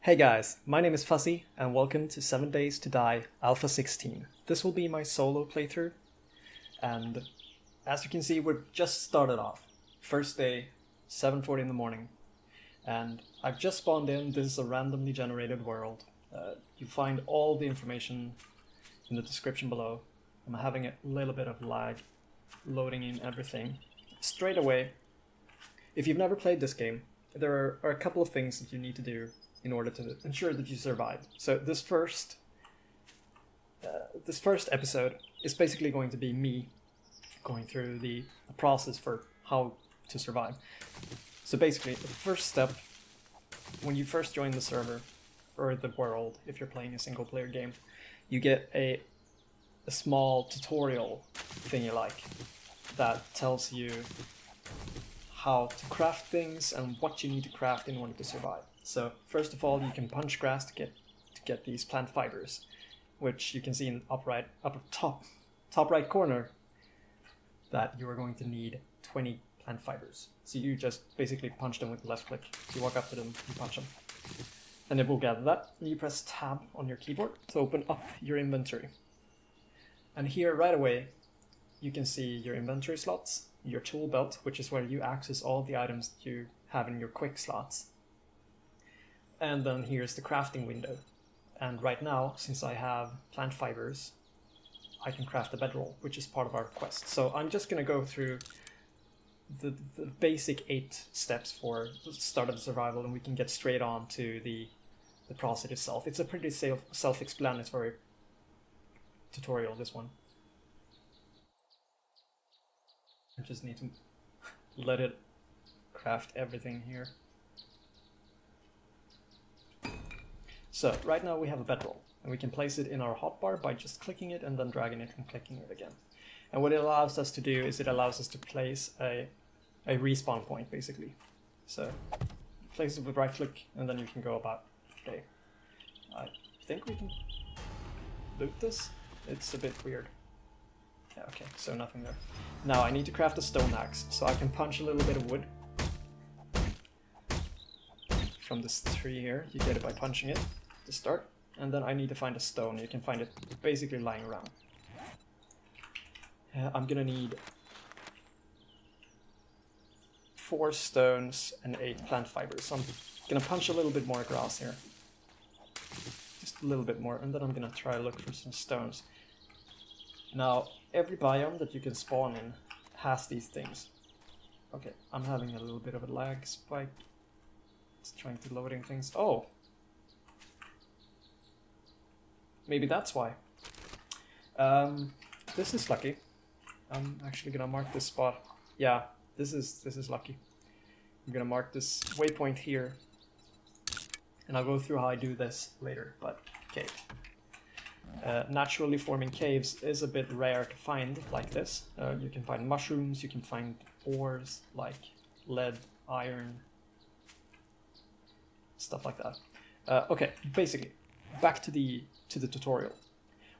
Hey guys, my name is Fuzzy, and welcome to 7 Days to Die Alpha 16. This will be my solo playthrough, and as you can see, we've just started off. First day, 7:40 in the morning, and I've just spawned in. This is a randomly generated world. You find all the information in the description below. I'm having a little bit of lag loading in everything. Straight away, if you've never played this game, there are a couple of things that you need to do in order to ensure that you survive. So this first episode is basically going to be me going through the process for how to survive. So basically, the first step, when you first join the server, or the world, if you're playing a single player game, you get a small tutorial thing you like that tells you how to craft things and what you need to craft in order to survive. So first of all, you can punch grass to get these plant fibers, which you can see in the top right corner that you are going to need 20 plant fibers. So you just basically punch them with the left click. You walk up to them, you punch them, and it will gather that. And you press tab on your keyboard to open up your inventory. And here right away, you can see your inventory slots, your tool belt, which is where you access all the items that you have in your quick slots. And then here's the crafting window. And right now, since I have plant fibers, I can craft a bedroll, which is part of our quest. So I'm just going to go through the basic 8 steps for the start of the survival, and we can get straight on to the process itself. It's a pretty self-explanatory tutorial, this one. I just need to let it craft everything here. So right now we have a bedroll, and we can place it in our hotbar by just clicking it and then dragging it and clicking it again. And what it allows us to do is it allows us to place a respawn point, basically. So place it with right click, and then you can go about your day. I think we can loot this. It's a bit weird. Yeah, okay, so nothing there. Now I need to craft a stone axe, so I can punch a little bit of wood from this tree here. You get it by punching it to start, and then I need to find a stone. You can find it basically lying around. I'm gonna need 4 stones and 8 plant fibers. So I'm gonna punch a little bit more grass here. Just a little bit more, and then I'm gonna try to look for some stones. Now, every biome that you can spawn in has these things. Okay, I'm having a little bit of a lag spike. It's trying to loading things. Oh! Maybe that's why. This is lucky. I'm actually gonna mark this spot. Yeah, this is lucky. I'm gonna mark this waypoint here, and I'll go through how I do this later, but okay. Naturally forming caves is a bit rare to find like this. You can find mushrooms, you can find ores like lead, iron, stuff like that. Okay, basically, back to the tutorial.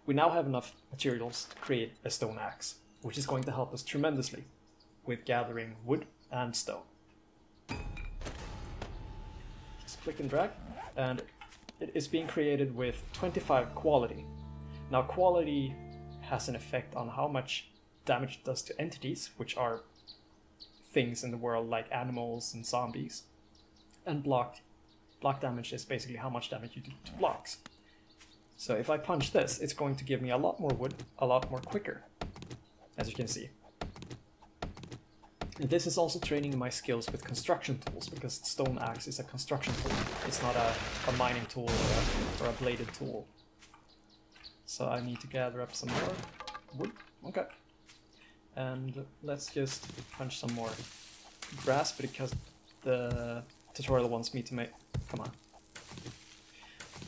We now have enough materials to create a stone axe, which is going to help us tremendously with gathering wood and stone. Just click and drag, and it is being created with 25 quality. Now, quality has an effect on how much damage it does to entities, which are things in the world like animals and zombies. And block damage is basically how much damage you do to blocks. So if I punch this, it's going to give me a lot more wood, a lot more quicker, as you can see. And this is also training my skills with construction tools, because stone axe is a construction tool. It's not a mining tool or a bladed tool. So I need to gather up some more wood. Okay. And let's just punch some more grass, because the tutorial wants me to make... Come on.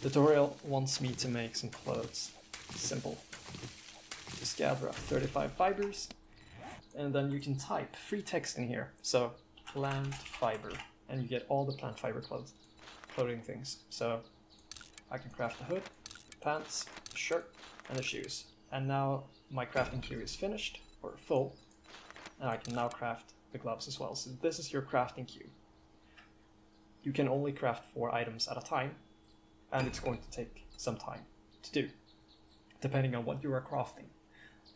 The tutorial wants me to make some clothes. Simple. Just gather up 35 fibers, and then you can type free text in here. So, plant fiber, and you get all the plant fiber clothing things. So, I can craft a hood, pants, a shirt, and the shoes. And now my crafting queue is finished, or full, and I can now craft the gloves as well. So this is your crafting queue. You can only craft 4 items at a time, and it's going to take some time to do, depending on what you are crafting.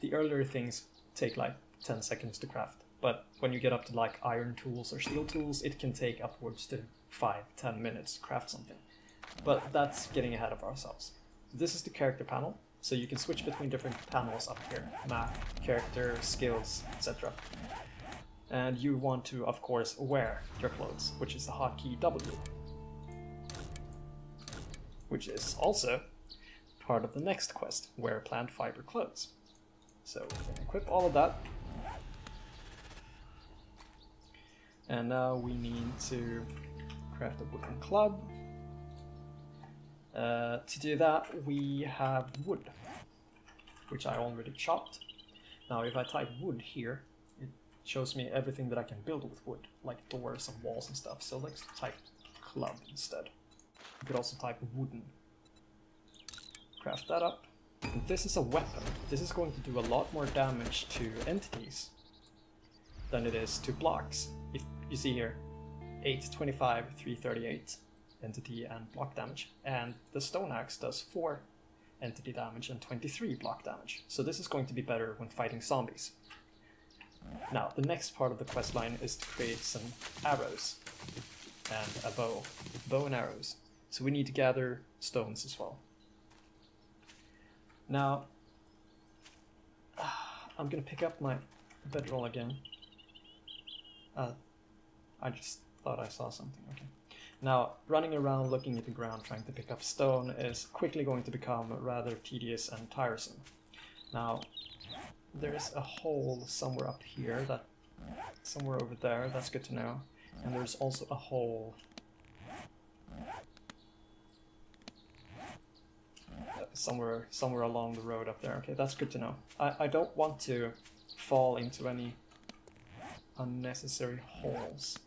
The earlier things take like 10 seconds to craft, but when you get up to like iron tools or steel tools, it can take upwards to 5-10 minutes to craft something. But that's getting ahead of ourselves. This is the character panel, so you can switch between different panels up here: map, character, skills, etc. And you want to, of course, wear your clothes, which is the hotkey W, which is also part of the next quest: wear plant fiber clothes. So we're going to equip all of that. And now we need to craft a wooden club. To do that, we have wood, which I already chopped. Now if I type wood here, it shows me everything that I can build with wood, like doors and walls and stuff. So let's type club instead. You could also type wooden. Craft that up. And this is a weapon. This is going to do a lot more damage to entities than it is to blocks. If you see here, 825, 338 entity and block damage, and the stone axe does 4 entity damage and 23 block damage. So this is going to be better when fighting zombies. Now, the next part of the quest line is to create some arrows and a bow and arrows. So we need to gather stones as well. Now, I'm gonna pick up my bedroll again. I just thought I saw something, okay. Now, running around looking at the ground trying to pick up stone is quickly going to become rather tedious and tiresome. Now, there's a hole somewhere up here, somewhere over there, that's good to know. And there's also a hole somewhere along the road up there. Okay, that's good to know. I don't want to fall into any unnecessary holes.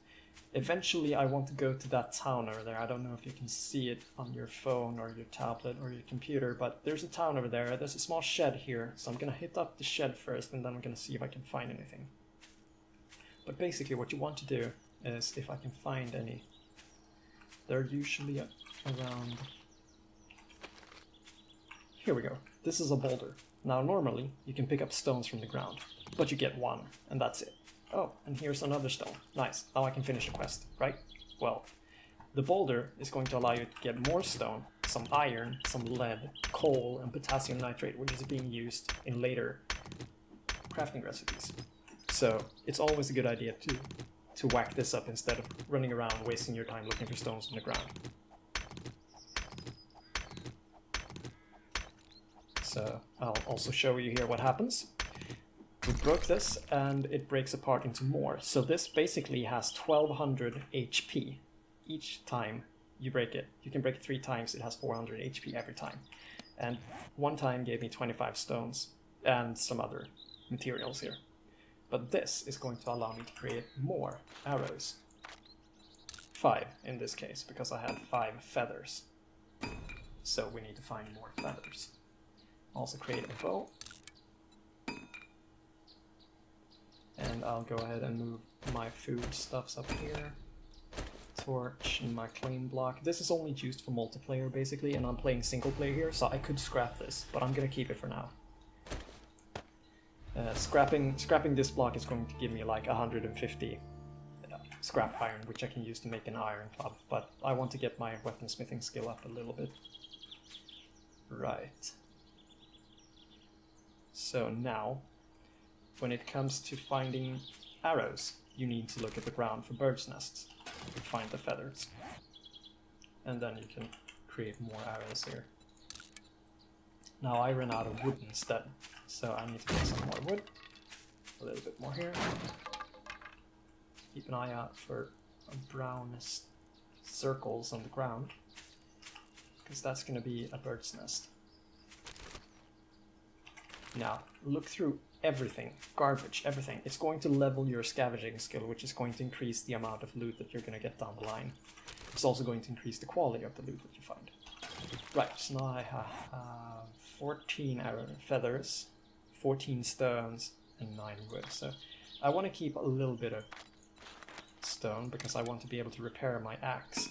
Eventually I want to go to that town over there. I don't know if you can see it on your phone or your tablet or your computer, but there's a town over there. There's a small shed here, so I'm gonna hit up the shed first and then I'm gonna see if I can find anything. But basically what you want to do is, if I can find any, they're usually around... Here we go. This is a boulder. Now normally you can pick up stones from the ground, but you get 1 and that's it. Oh, and here's another stone. Nice. Now I can finish the quest, right? Well, the boulder is going to allow you to get more stone, some iron, some lead, coal, and potassium nitrate, which is being used in later crafting recipes. So it's always a good idea to whack this up instead of running around wasting your time looking for stones on the ground. So I'll also show you here what happens. We broke this and it breaks apart into more. So this basically has 1200 HP each time you break it. You can break it 3 times, it has 400 HP every time. And one time gave me 25 stones and some other materials here. But this is going to allow me to create more arrows. 5 in this case, because I had 5 feathers. So we need to find more feathers. Also create a bow. And I'll go ahead and move my food stuffs up here. Torch and my claim block. This is only used for multiplayer basically, and I'm playing single player here, so I could scrap this, but I'm gonna keep it for now. Scrapping this block is going to give me like 150 scrap iron, which I can use to make an iron club, but I want to get my weaponsmithing skill up a little bit. Right. So now, when it comes to finding arrows, you need to look at the ground for birds' nests to find the feathers. And then you can create more arrows here. Now I ran out of wood instead, so I need to get some more wood. A little bit more here. Keep an eye out for brown circles on the ground, because that's going to be a bird's nest. Now, look through everything, garbage, everything. It's going to level your scavenging skill, which is going to increase the amount of loot that you're going to get down the line. It's also going to increase the quality of the loot that you find. Right, so now I have 14 arrow feathers, 14 stones, and 9 wood. So I want to keep a little bit of stone, because I want to be able to repair my axe,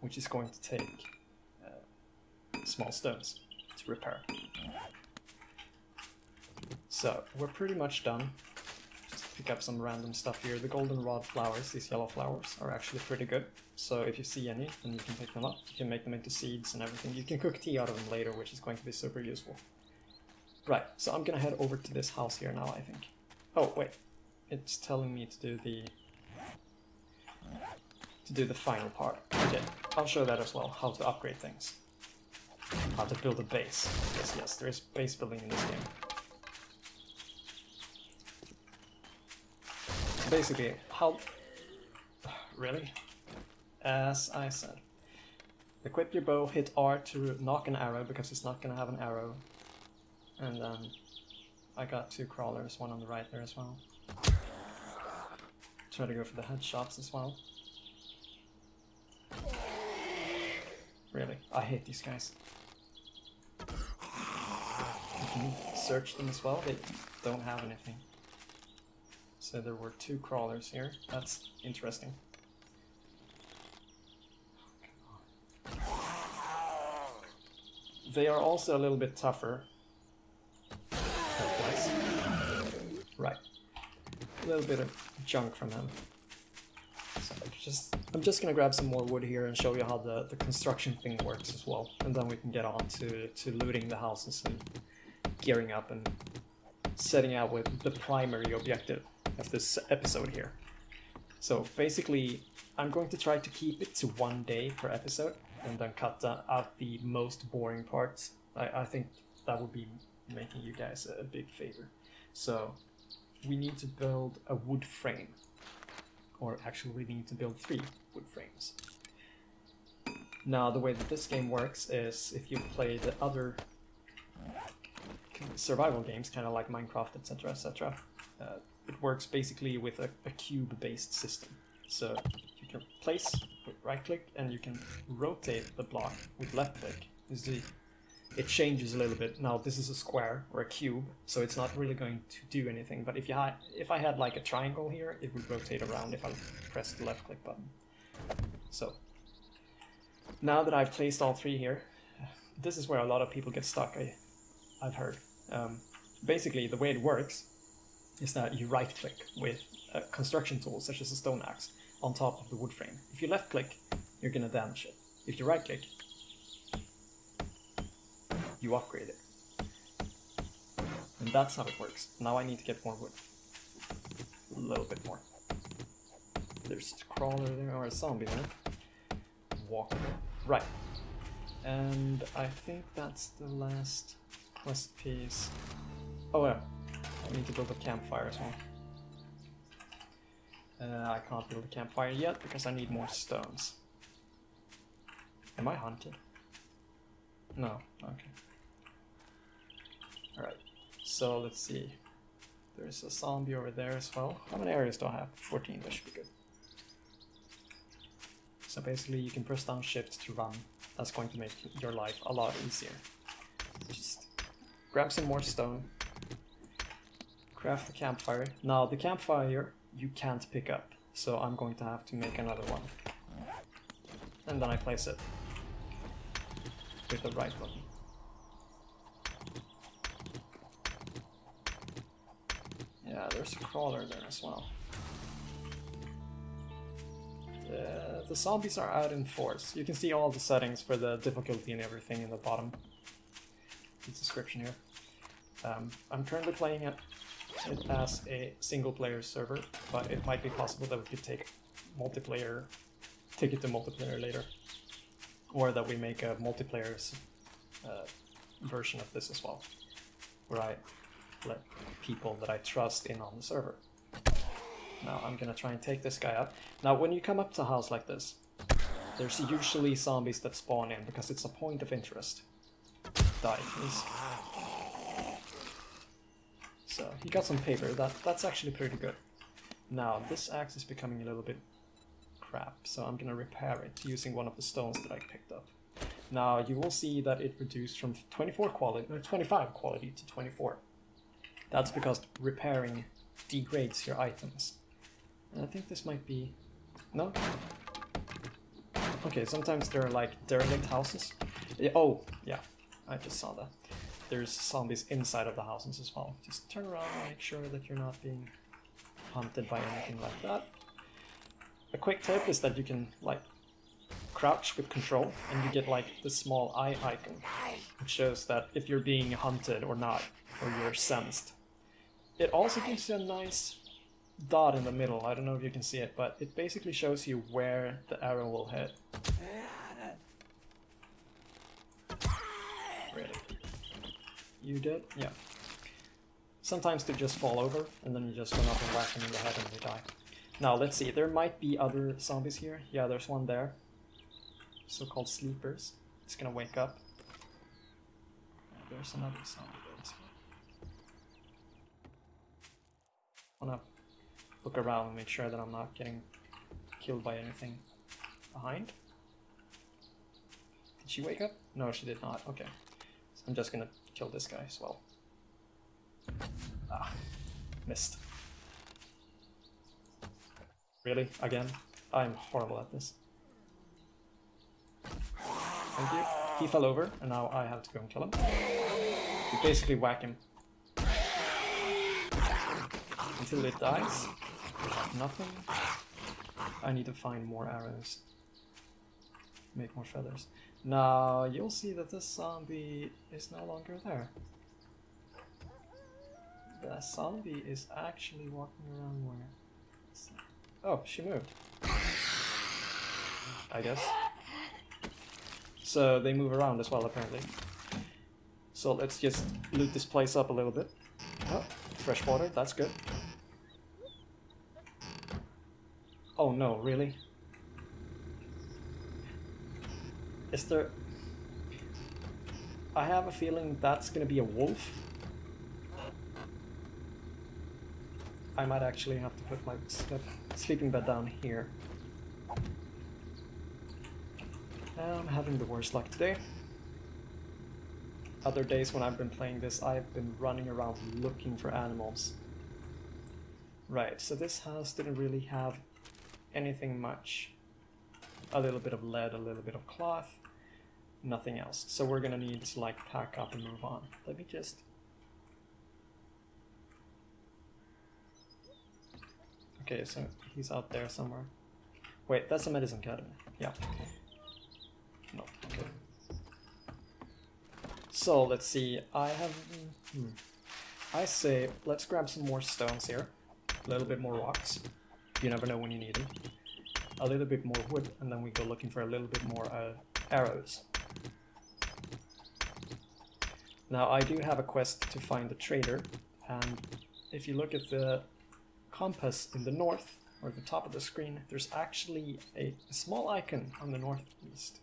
which is going to take small stones to repair. So we're pretty much done. Just pick up some random stuff here. The goldenrod flowers, these yellow flowers, are actually pretty good. So if you see any, then you can pick them up. You can make them into seeds and everything. You can cook tea out of them later, which is going to be super useful. Right, so I'm gonna head over to this house here now, I think. Oh, wait. It's telling me to do the final part. Okay, I'll show that as well, how to upgrade things. How to build a base. Yes, there is base building in this game. So basically, how... Really? As I said. Equip your bow, hit R to knock an arrow, because it's not gonna have an arrow. And then I got 2 crawlers, one on the right there as well. Try to go for the headshots as well. Really, I hate these guys. You can search them as well, they don't have anything. So there were 2 crawlers here, that's interesting. They are also a little bit tougher. Right. A little bit of junk from him. So I'm just gonna grab some more wood here and show you how the construction thing works as well. And then we can get on to looting the houses and gearing up and setting out with the primary objective of this episode here. So basically, I'm going to try to keep it to 1 day per episode and then cut out the most boring parts. I think that would be making you guys a big favor. So we need to build a wood frame. Or actually we need to build 3 wood frames. Now the way that this game works is if you play the other survival games, kind of like Minecraft, etc, etc, it works basically with a cube-based system. So you can place with right click and you can rotate the block with left click. You see, it changes a little bit. Now this is a square or a cube, so it's not really going to do anything. But if I had like a triangle here, it would rotate around if I pressed the left click button. So now that I've placed all 3 here, this is where a lot of people get stuck. I've heard. Basically, the way it works is that you right click with a construction tool such as a stone axe on top of the wood frame. If you left click, you're gonna damage it. If you right click, you upgrade it. And that's how it works. Now I need to get more wood. A little bit more. There's a crawler there, or a zombie there. Walk there. Right. And I think that's the last quest piece. Oh yeah, I need to build a campfire as well. I can't build a campfire yet because I need more stones. Am I hunted? No, okay. Alright, so let's see. There's a zombie over there as well. How many areas do I have? 14, that should be good. So basically you can press down shift to run. That's going to make your life a lot easier. Just grab some more stone. Craft the campfire. Now the campfire you can't pick up, so I'm going to have to make another one. And then I place it with the right button. Yeah, there's a crawler there as well. The zombies are out in force. You can see all the settings for the difficulty and everything in the bottom. The description here. I'm currently playing it as a single player server, but it might be possible that we could take it to multiplayer later. Or that we make a multiplayer version of this as well, where I let people that I trust in on the server. Now I'm gonna try and take this guy out. Now when you come up to a house like this, there's usually zombies that spawn in because it's a point of interest. Die, please. So he got some paper. That's actually pretty good. Now this axe is becoming a little bit crap, so I'm gonna repair it using one of the stones that I picked up. Now you will see that it reduced from 25 quality to 24. That's because repairing degrades your items. And I think this might be... No? Okay, sometimes there are like derelict houses. Oh, yeah, I just saw that. There's zombies inside of the houses as well. Just turn around and make sure that you're not being hunted by anything like that. A quick tip is that you can like crouch with control and you get like the small eye icon, which shows that if you're being hunted or not, or you're sensed. It also gives you a nice dot in the middle. I don't know if you can see it, but it basically shows you where the arrow will hit. Really? You did? Yeah. Sometimes they just fall over, and then you just run up and whack them in the head and they die. Now, let's see. There might be other zombies here. Yeah, there's one there. So-called sleepers. It's gonna wake up. There's another zombie there as well. Wanna look around and make sure that I'm not getting killed by anything behind. Did she wake up? No, she did not. Okay. So I'm just gonna kill this guy as well. Ah, missed. Really? Again? I'm horrible at this. Thank you. He fell over, and now I have to go and kill him. You basically whack him until it dies. Nothing. I need to find more arrows. Make more feathers. Now you'll see that this zombie is no longer there. The zombie is actually walking around where? Oh, she moved. I guess. So they move around as well, apparently. So let's just loot this place up a little bit. Oh, fresh water, that's good. Oh no, really? Is there... I have a feeling that's gonna be a wolf. I might actually have to put my sleeping bed down here. I'm having the worst luck today. Other days when I've been playing this, I've been running around looking for animals. Right, so this house didn't really have anything much. A little bit of lead, a little bit of cloth, nothing else. So we're gonna need to like pack up and move on. Let me just... Okay, so he's out there somewhere. Wait, that's a medicine cabinet. Yeah. No, okay. So let's see, I have... I say, let's grab some more stones here. A little bit more rocks. You never know when you need them. A little bit more wood, and then we go looking for a little bit more arrows. Now I do have a quest to find the trader, and if you look at the compass in the north, or at the top of the screen, there's actually a small icon on the northeast.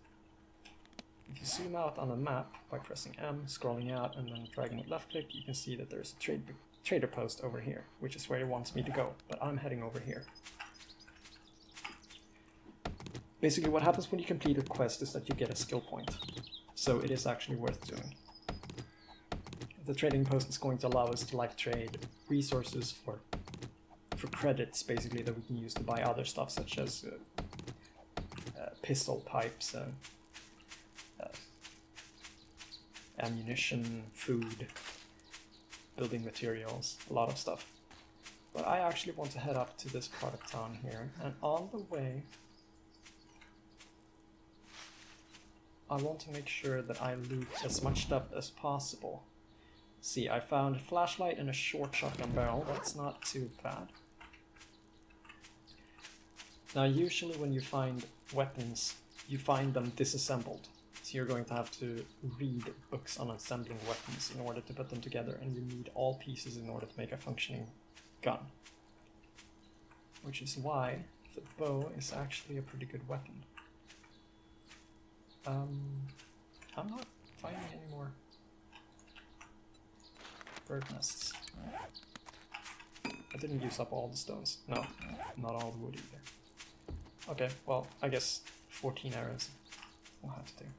If you zoom out on the map by pressing M, scrolling out, and then dragging with left click, you can see that there's a trader post over here, which is where he wants me to go, but I'm heading over here. Basically what happens when you complete a quest is that you get a skill point, so it is actually worth doing. The trading post is going to allow us to like trade resources for credits, basically, that we can use to buy other stuff, such as pistol pipes, ammunition, food, building materials, a lot of stuff. But I actually want to head up to this part of town here, and on the way I want to make sure that I loot as much stuff as possible. See, I found a flashlight and a short shotgun barrel. That's not too bad. Now usually when you find weapons, you find them disassembled. So you're going to have to read books on assembling weapons in order to put them together, and you need all pieces in order to make a functioning gun. Which is why the bow is actually a pretty good weapon. I'm not finding any more bird nests. I didn't use up all the stones. No, not all the wood either. Okay, well, I guess 14 arrows we'll have to do.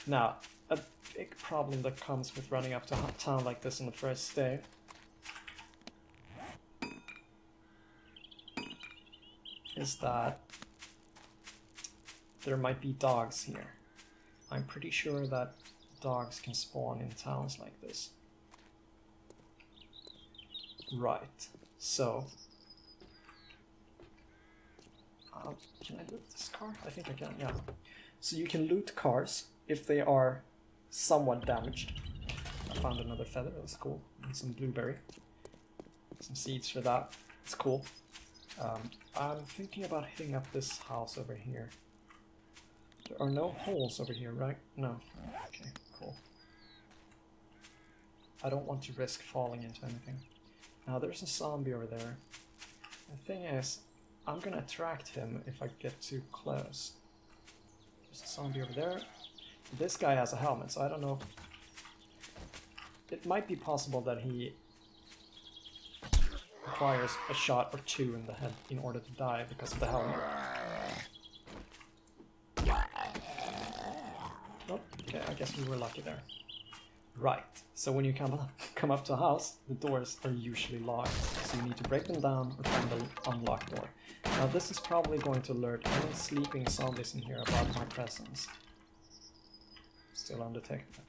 Now, a big problem that comes with running up to a town like this on the first day is that there might be dogs here. I'm pretty sure that dogs can spawn in towns like this. Right, so... can I loot this car? I think I can, yeah. So you can loot cars if they are somewhat damaged. I found another feather, that was cool. And some blueberry. Some seeds for that, it's cool. I'm thinking about hitting up this house over here. There are no holes over here, right? No. Okay, cool. I don't want to risk falling into anything. Now there's a zombie over there. The thing is, I'm gonna attract him if I get too close. There's a zombie over there. This guy has a helmet, so I don't know. It might be possible that he requires a shot or two in the head in order to die because of the helmet. Oh, okay, I guess we were lucky there. Right, so when you come up to a house, the doors are usually locked, so you need to break them down or find the unlocked door. Now this is probably going to alert any sleeping zombies in here about my presence. Still undetected,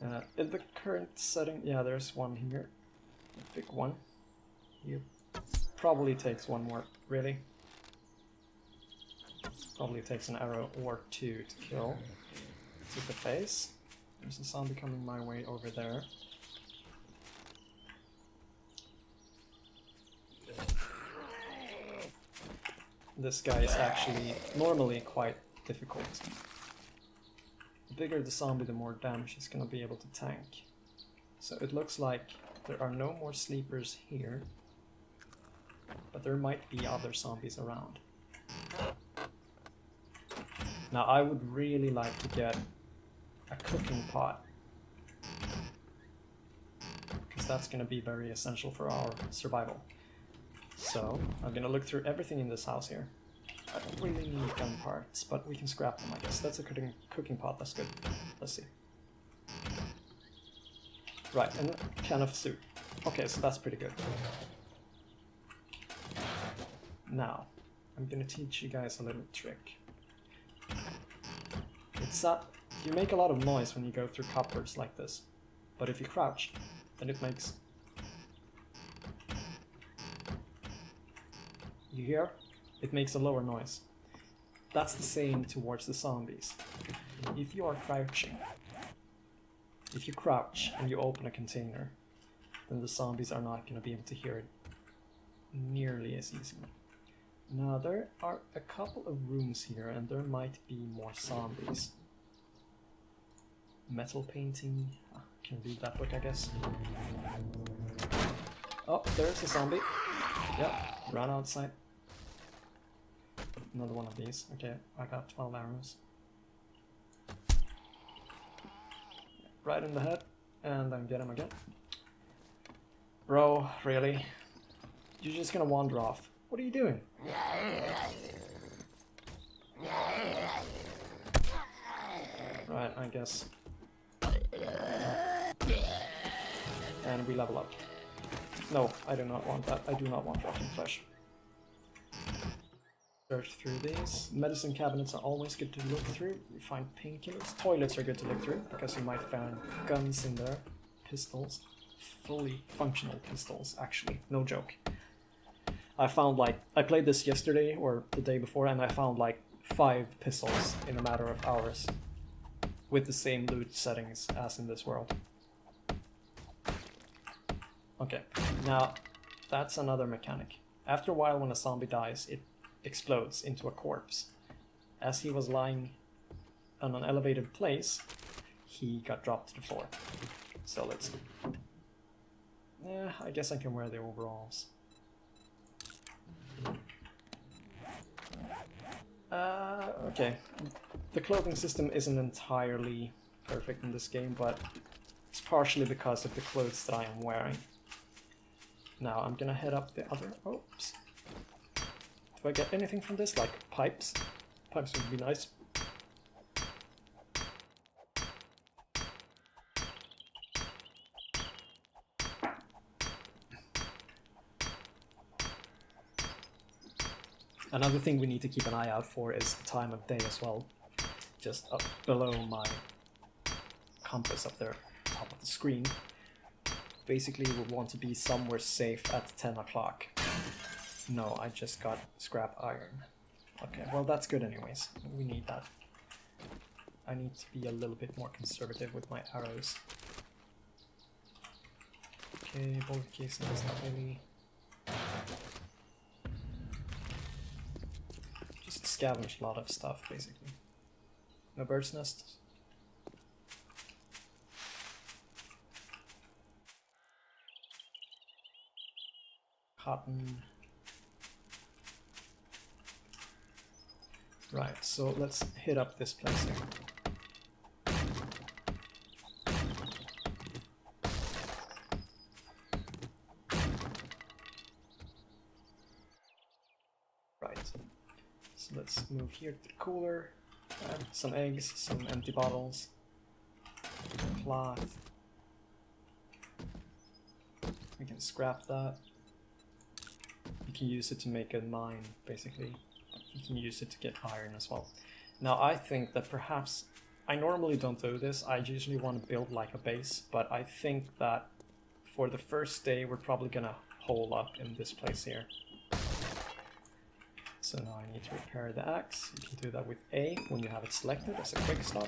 okay. In the current setting, yeah, there's one here. A big one. He probably takes one more, really. Probably takes an arrow or two to kill. To the face. There's a zombie coming my way over there. This guy is actually normally quite difficult. The bigger the zombie, the more damage he's gonna be able to tank. So it looks like there are no more sleepers here, but there might be other zombies around. Now I would really like to get a cooking pot, because that's going to be very essential for our survival. So I'm going to look through everything in this house here. I don't really need gun parts, but we can scrap them, I guess. That's a cooking pot, that's good. Let's see. Right, and a can of soup. Okay, so that's pretty good. Now, I'm going to teach you guys a little trick. It's you make a lot of noise when you go through cupboards like this, but if you crouch, then it makes... You hear? It makes a lower noise. That's the same towards the zombies. If you are crouching, if you crouch and you open a container, then the zombies are not going to be able to hear it nearly as easily. Now there are a couple of rooms here and there might be more zombies. Metal painting, can read that book I guess. Oh, there's a zombie. Yep, run outside. Another one of these. Okay, I got 12 arrows. Right in the head, and then get him again. Bro, really? You're just gonna wander off. What are you doing? Right, I guess. And we level up. No, I do not want that. I do not want rotten flesh. Search through these. Medicine cabinets are always good to look through. You find painkillers. Toilets are good to look through because you might find guns in there. Pistols. Fully functional pistols, actually. No joke. I found I played this yesterday or the day before and I found 5 pistols in a matter of hours. With the same loot settings as in this world. Okay, now that's another mechanic. After a while when a zombie dies, it explodes into a corpse. As he was lying on an elevated place, he got dropped to the floor. So let's... I guess I can wear the overalls. Okay. The clothing system isn't entirely perfect in this game, but it's partially because of the clothes that I am wearing. Now I'm gonna head up the other... Oops. Do I get anything from this? Like pipes? Pipes would be nice. Another thing we need to keep an eye out for is the time of day as well. Just up below my compass up there, top of the screen. Basically, we want to be somewhere safe at 10 o'clock. No, I just got scrap iron. Okay, well that's good anyways. We need that. I need to be a little bit more conservative with my arrows. Okay, bullet casing is not really... Just scavenge a lot of stuff, basically. No bird's nests. Cotton. Right, so let's hit up this place here. Right, so let's move here to the cooler. Some eggs, some empty bottles, cloth. We can scrap that. You can use it to make a mine, basically. You can use it to get iron as well. Now I think that perhaps, I normally don't do this, I usually want to build like a base, but I think that for the first day we're probably gonna hole up in this place here. So now I need to repair the axe. You can do that with A when you have it selected as a quick stop.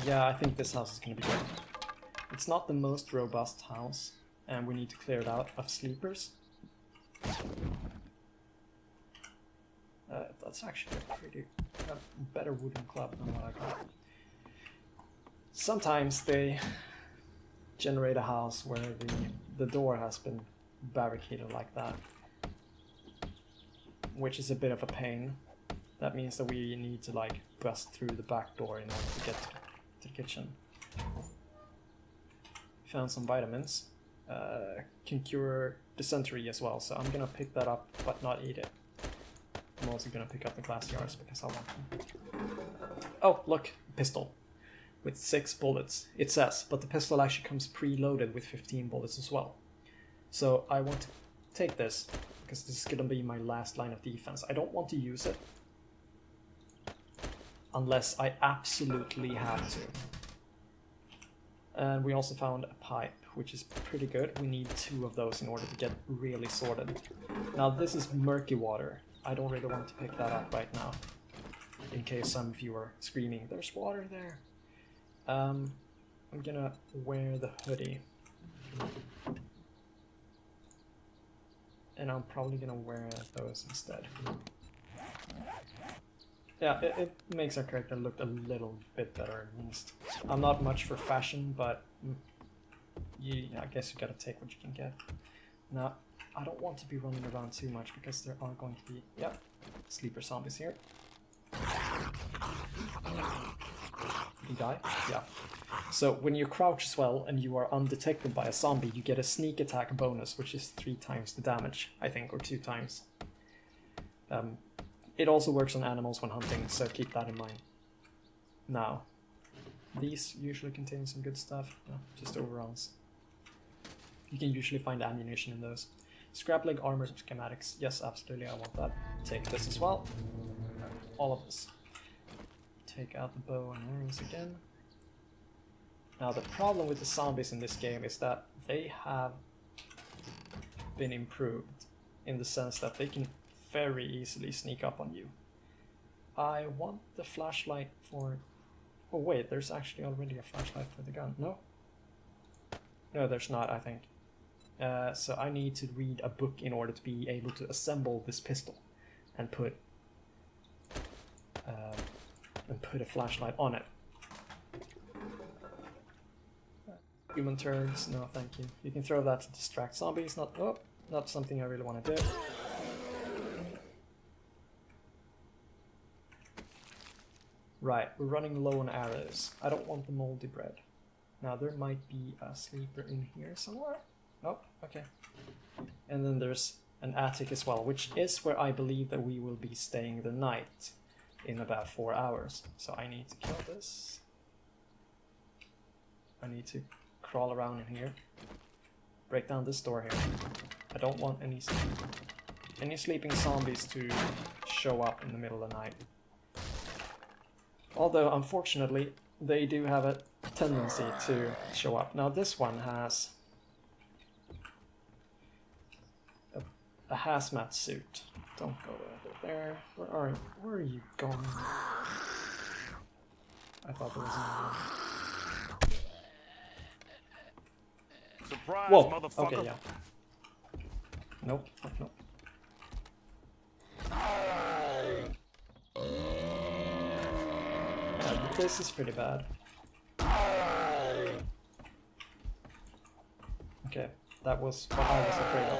Yeah, I think this house is gonna be good. It's not the most robust house, and we need to clear it out of sleepers. That's actually a pretty better wooden club than what I got. Sometimes they generate a house where the door has been barricaded like that, which is a bit of a pain. That means that we need to like bust through the back door in order to get to the kitchen. Found some vitamins. Can cure dysentery as well, so I'm gonna pick that up but not eat it. I'm also gonna pick up the glass jars because I want them. Oh, look, pistol with 6 bullets. It says, but the pistol actually comes preloaded with 15 bullets as well. So I want to take this because this is gonna be my last line of defense. I don't want to use it unless I absolutely have to. And we also found a pipe, which is pretty good. We need 2 of those in order to get really sorted. Now this is murky water. I don't really want to pick that up right now, in case some of you are screaming, there's water there. I'm gonna wear the hoodie. And I'm probably gonna wear those instead. Yeah, it makes our character look a little bit better at least. I'm not much for fashion, but I guess you gotta take what you can get. Now, I don't want to be running around too much because there are going to be, sleeper zombies here. You die? Yeah. So when you crouch as well and you are undetected by a zombie, you get a sneak attack bonus, which is 3 times the damage, I think, or 2 times. It also works on animals when hunting, so keep that in mind. Now, these usually contain some good stuff, just overalls. You can usually find ammunition in those. Scrap leg armor schematics, yes, absolutely, I want that. Take this as well. All of this. Take out the bow and arrows again. Now the problem with the zombies in this game is that they have been improved in the sense that they can very easily sneak up on you. I want the flashlight for... Oh wait, there's actually already a flashlight for the gun. No? No, there's not, I think. So I need to read a book in order to be able to assemble this pistol and put a flashlight on it. Human turds, no thank you. You can throw that to distract zombies, not something I really want to do. Right, we're running low on arrows. I don't want the moldy bread. Now there might be a sleeper in here somewhere. Oh, okay. And then there's an attic as well, which is where I believe that we will be staying the night in about 4 hours. So I need to kill this. I need to crawl around in here. Break down this door here. I don't want any... any sleeping zombies to show up in the middle of the night. Although, unfortunately, they do have a tendency to show up. Now this one has a hazmat suit. Don't go over there. Where are you going? I thought there was another one. Surprise, Whoa! motherfucker. Okay, yeah. Nope, nope. This is pretty bad. Okay, that was what I was afraid of.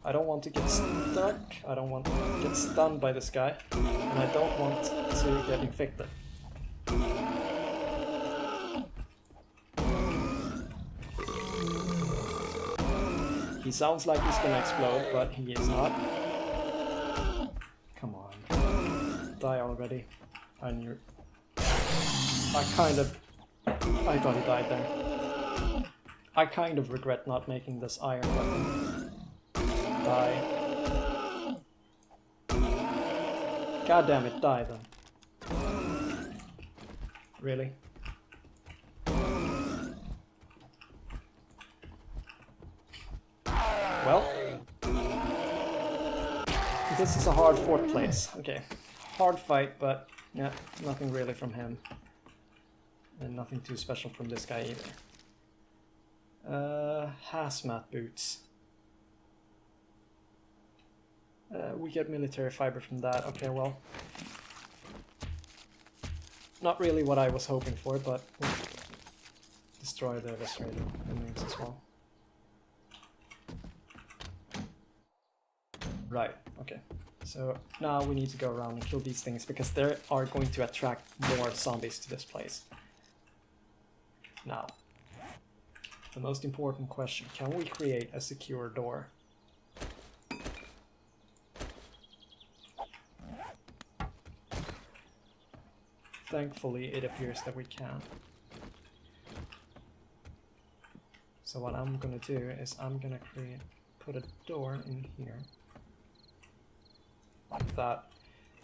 I don't want to get stuck, I don't want to get stunned by this guy, and I don't want to get infected. He sounds like he's gonna explode, but he is not. Come on. Die already. I knew. I thought he died there. I kind of regret not making this iron weapon. Die. God damn it, die then. Really? Well, this is a hard fourth place. Okay, hard fight, but yeah, nothing really from him. And nothing too special from this guy either. Hazmat boots. We get military fiber from that. Okay, well. Not really what I was hoping for, but we'll destroy the eviscerator remains as well. Right, okay. So now we need to go around and kill these things because they are going to attract more zombies to this place. Now, the most important question, can we create a secure door? Thankfully, it appears that we can. So what I'm gonna do is I'm gonna put a door in here. Like that.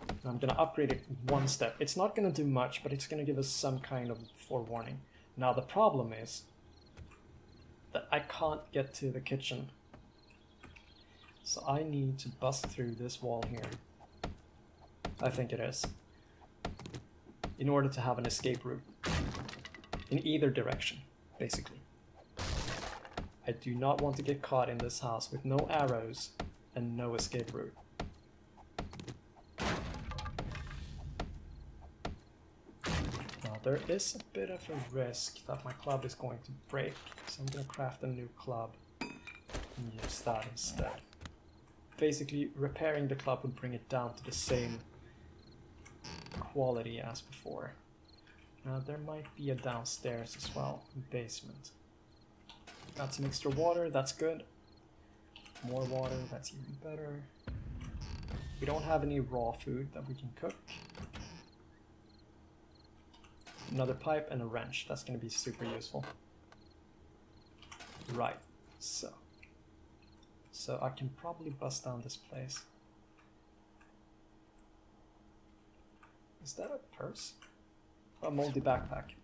And I'm gonna upgrade it one step. It's not gonna do much, but it's gonna give us some kind of forewarning. Now the problem is that I can't get to the kitchen. So I need to bust through this wall here. I think it is. In order to have an escape route. In either direction, basically. I do not want to get caught in this house with no arrows and no escape route. Now there is a bit of a risk that my club is going to break, so I'm going to craft a new club and use that instead. Basically, repairing the club would bring it down to the same quality as before. Now there might be a downstairs as well, basement. Got some extra water, that's good. More water, that's even better. We don't have any raw food that we can cook. Another pipe and a wrench, that's going to be super useful. Right, so I can probably bust down this place. Is that a purse? A moldy backpack.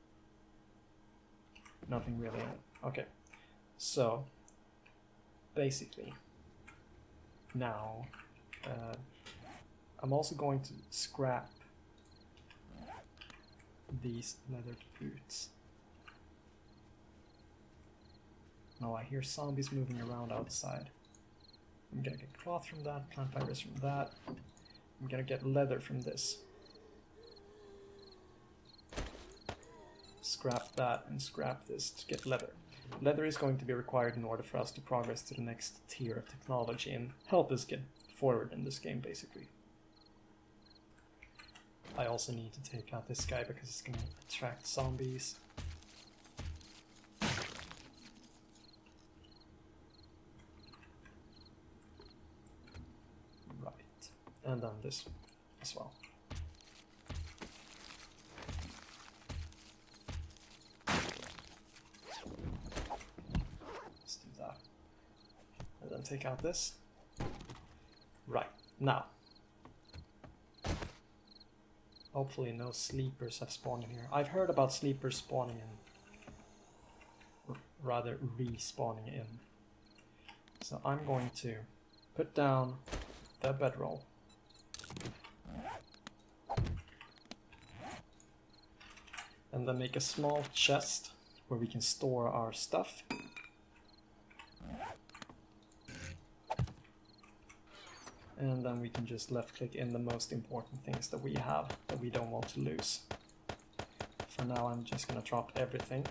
Nothing really in it. Okay. So, basically, now, I'm also going to scrap these leather boots. Now I hear zombies moving around outside. I'm gonna get cloth from that, plant fibers from that. I'm gonna get leather from this. Scrap that and scrap this to get leather. Leather is going to be required in order for us to progress to the next tier of technology and help us get forward in this game, basically. I also need to take out this guy because it's going to attract zombies. Right, and then this as well. Let's do take out this. Right, now. Hopefully no sleepers have spawned in here. I've heard about sleepers spawning in. Rather, respawning in. So I'm going to put down the bedroll. And then make a small chest where we can store our stuff. And then we can just left click in the most important things that we have that we don't want to lose. For now I'm just gonna drop everything.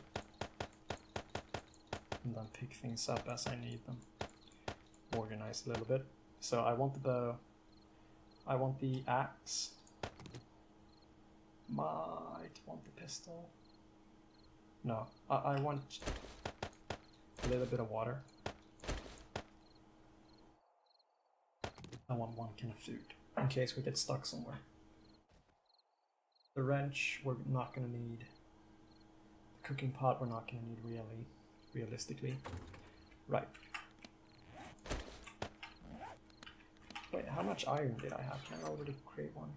And then pick things up as I need them. Organize a little bit. So I want the bow. I want the axe. Might want the pistol. No, I want a little bit of water. I want 1 can of food, in case we get stuck somewhere. The wrench we're not gonna need. The cooking pot we're not gonna need realistically. Right. Wait, how much iron did I have? Can I already create one?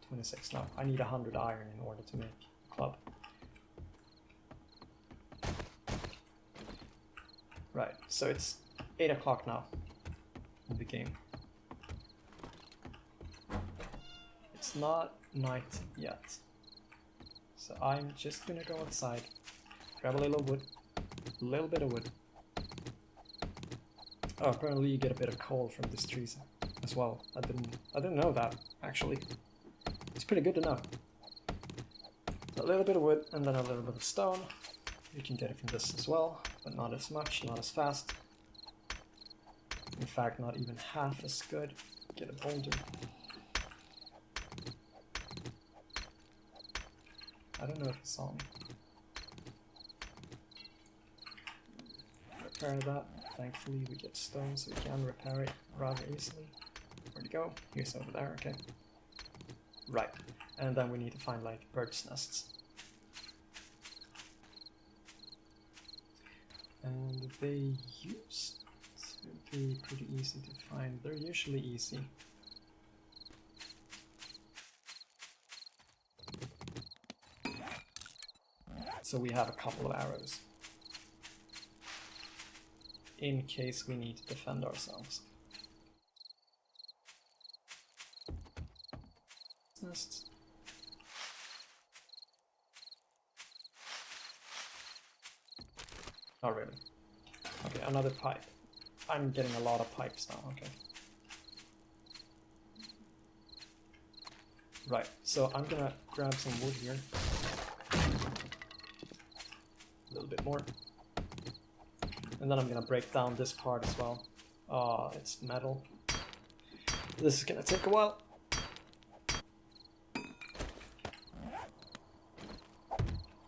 26. No, I need 100 iron in order to make a club. Right, so it's 8 o'clock now in the game. It's not night yet. So I'm just gonna go outside, grab a little wood, a little bit of wood. Oh, apparently you get a bit of coal from these trees as well. I didn't know that, actually. It's pretty good to know. A little bit of wood and then a little bit of stone. You can get it from this as well, but not as much, not as fast. In fact, not even half as good. Get a boulder. I don't know if he saw me. Repair that. Thankfully we get stone so we can repair it rather easily. Where'd it go? Here's over there, okay. Right, and then we need to find like birds' nests. And they used to be pretty easy to find. They're usually easy. So we have a couple of arrows. In case we need to defend ourselves. Nests. Not really. Okay, another pipe. I'm getting a lot of pipes now, okay. Right, so I'm gonna grab some wood here. A little bit more. And then I'm gonna break down this part as well. Oh, it's metal. This is gonna take a while.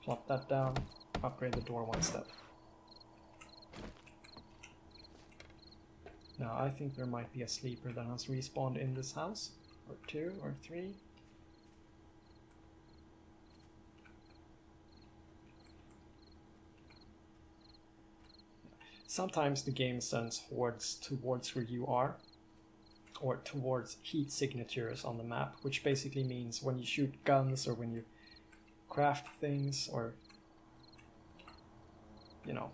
Plop that down, upgrade the door 1 step. Now I think there might be a sleeper that has respawned in this house, or 2 or 3. Sometimes the game sends hordes towards where you are, or towards heat signatures on the map, which basically means when you shoot guns or when you craft things or, you know,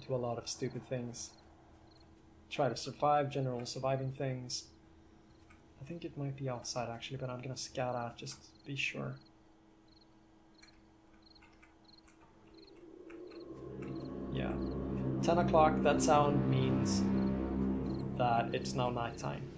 do a lot of stupid things. Try to survive, general surviving things. I think it might be outside actually, but I'm gonna scout out just to be sure. Yeah. 10 o'clock, that sound means that it's now nighttime.